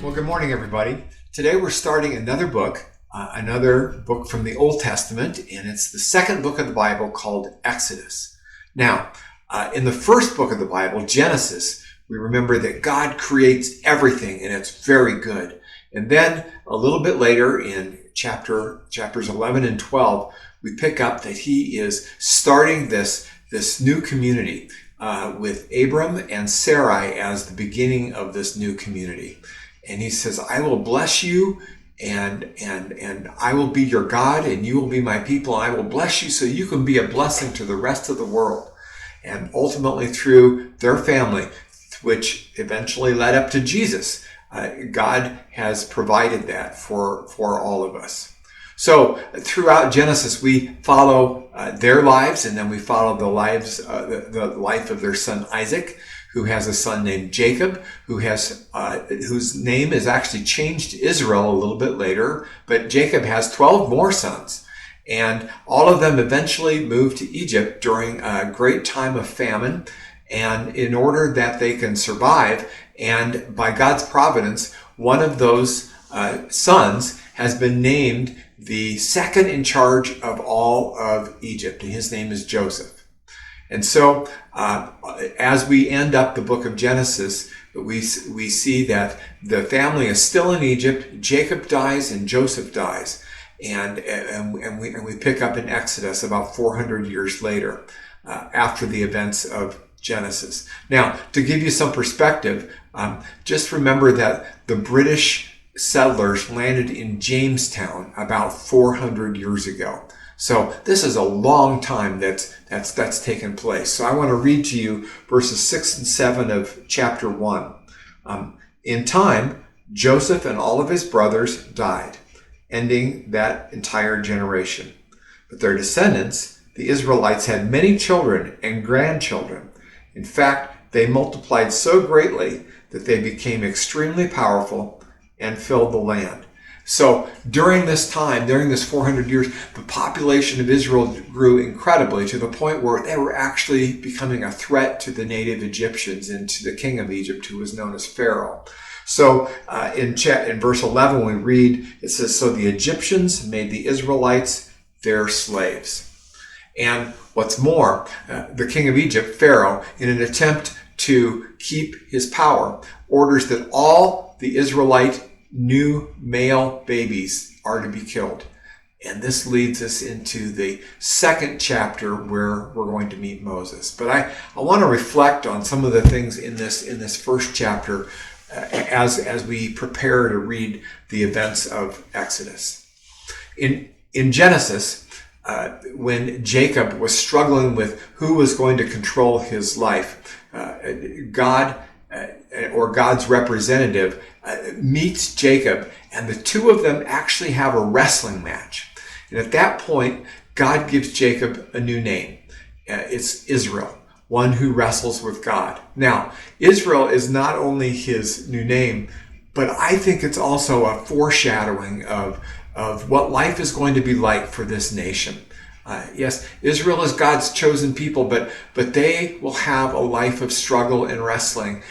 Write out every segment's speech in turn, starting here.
Well, good morning, everybody. Today we're starting another book from the Old Testament, and it's the second book of the Bible called Exodus. Now, in the first book of the Bible, Genesis, we remember that God creates everything, and it's very good. And then a little bit later in chapters 11 and 12, we pick up that he is starting this new community with Abram and Sarai as the beginning of this new community. And he says, I will bless you and I will be your God and you will be my people. I will bless you so you can be a blessing to the rest of the world. And ultimately through their family, which eventually led up to Jesus, God has provided that for all of us. So throughout Genesis, we follow their lives, and then we follow the life of their son Isaac, who has a son named Jacob, whose name is actually changed to Israel a little bit later. But Jacob has 12 more sons, and all of them eventually moved to Egypt during a great time of famine, and in order that they can survive. And by God's providence, one of those sons has been named the second in charge of all of Egypt, and his name is Joseph. And so, as we end up the book of Genesis, we see that the family is still in Egypt. Jacob dies and Joseph dies, and we pick up in Exodus about 400 years later, after the events of Genesis. Now, to give you some perspective, just remember that the British settlers landed in Jamestown about 400 years ago. So this is a long time that's taken place. So I want to read to you verses 6 and 7 of chapter 1. In time, Joseph and all of his brothers died, ending that entire generation. But their descendants, the Israelites, had many children and grandchildren. In fact, they multiplied so greatly that they became extremely powerful and filled the land. So during this time, during this 400 years, the population of Israel grew incredibly to the point where they were actually becoming a threat to the native Egyptians and to the king of Egypt, who was known as Pharaoh. So in verse 11, we read, it says, so the Egyptians made the Israelites their slaves. And what's more, the king of Egypt, Pharaoh, in an attempt to keep his power, orders that all the Israelite new male babies are to be killed. And this leads us into the second chapter where we're going to meet Moses. But I want to reflect on some of the things in this first chapter as we prepare to read the events of Exodus. In Genesis, when Jacob was struggling with who was going to control his life, God or God's representative meets Jacob, and the two of them actually have a wrestling match. And at that point, God gives Jacob a new name. It's Israel, one who wrestles with God. Now, Israel is not only his new name, but I think it's also a foreshadowing of what life is going to be like for this nation. Yes, Israel is God's chosen people, but they will have a life of struggle and wrestling.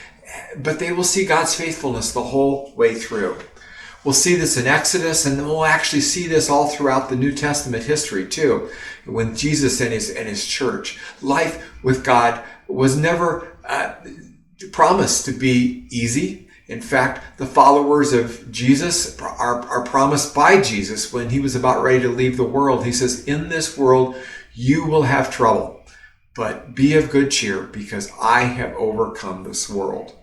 But they will see God's faithfulness the whole way through. We'll see this in Exodus, and we'll actually see this all throughout the New Testament history too. When Jesus and his church, life with God was never promised to be easy. In fact, the followers of Jesus are promised by Jesus when he was about ready to leave the world. He says, in this world you will have trouble, but be of good cheer because I have overcome this world.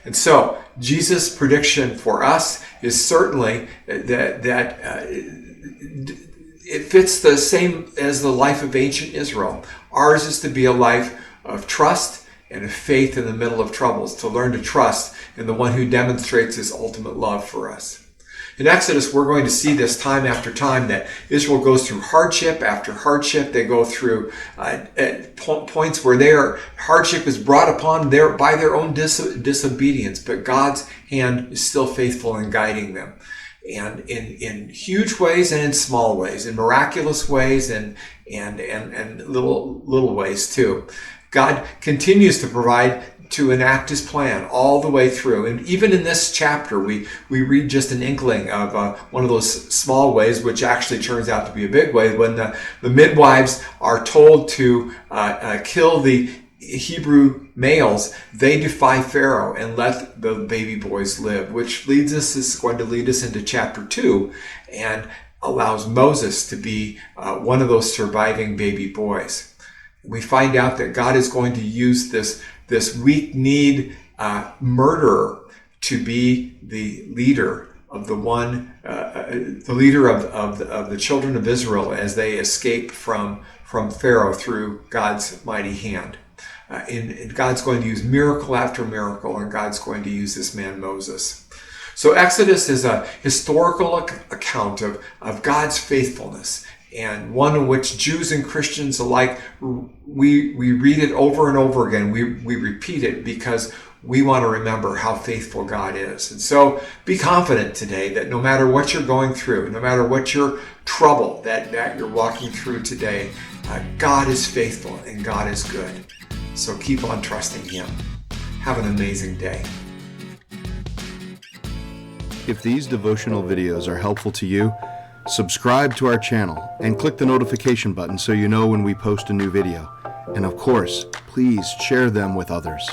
And so Jesus' prediction for us is certainly that it fits the same as the life of ancient Israel. Ours is to be a life of trust and of faith in the middle of troubles, to learn to trust in the one who demonstrates his ultimate love for us. In Exodus, we're going to see this time after time that Israel goes through hardship after hardship. They go through points where hardship is brought upon by their own disobedience, but God's hand is still faithful in guiding them. And in huge ways and in small ways, in miraculous ways and little ways too. God continues to provide to enact his plan all the way through. And even in this chapter, we read just an inkling of one of those small ways, which actually turns out to be a big way, when the midwives are told to kill the Hebrew males. They defy Pharaoh and let the baby boys live, which is going to lead us into chapter 2 and allows Moses to be one of those surviving baby boys. We find out that God is going to use this weak-kneed murderer to be the leader of the leader of the children of Israel as they escape from Pharaoh through God's mighty hand. And God's going to use miracle after miracle, and God's going to use this man Moses. So Exodus is a historical account of God's faithfulness, and one in which Jews and Christians alike, we read it over and over again. We repeat it because we want to remember how faithful God is. And so be confident today that no matter what you're going through, no matter what your trouble that you're walking through today, God is faithful and God is good. So keep on trusting Him. Have an amazing day. If these devotional videos are helpful to you, subscribe to our channel and click the notification button so you know when we post a new video. And of course, please share them with others.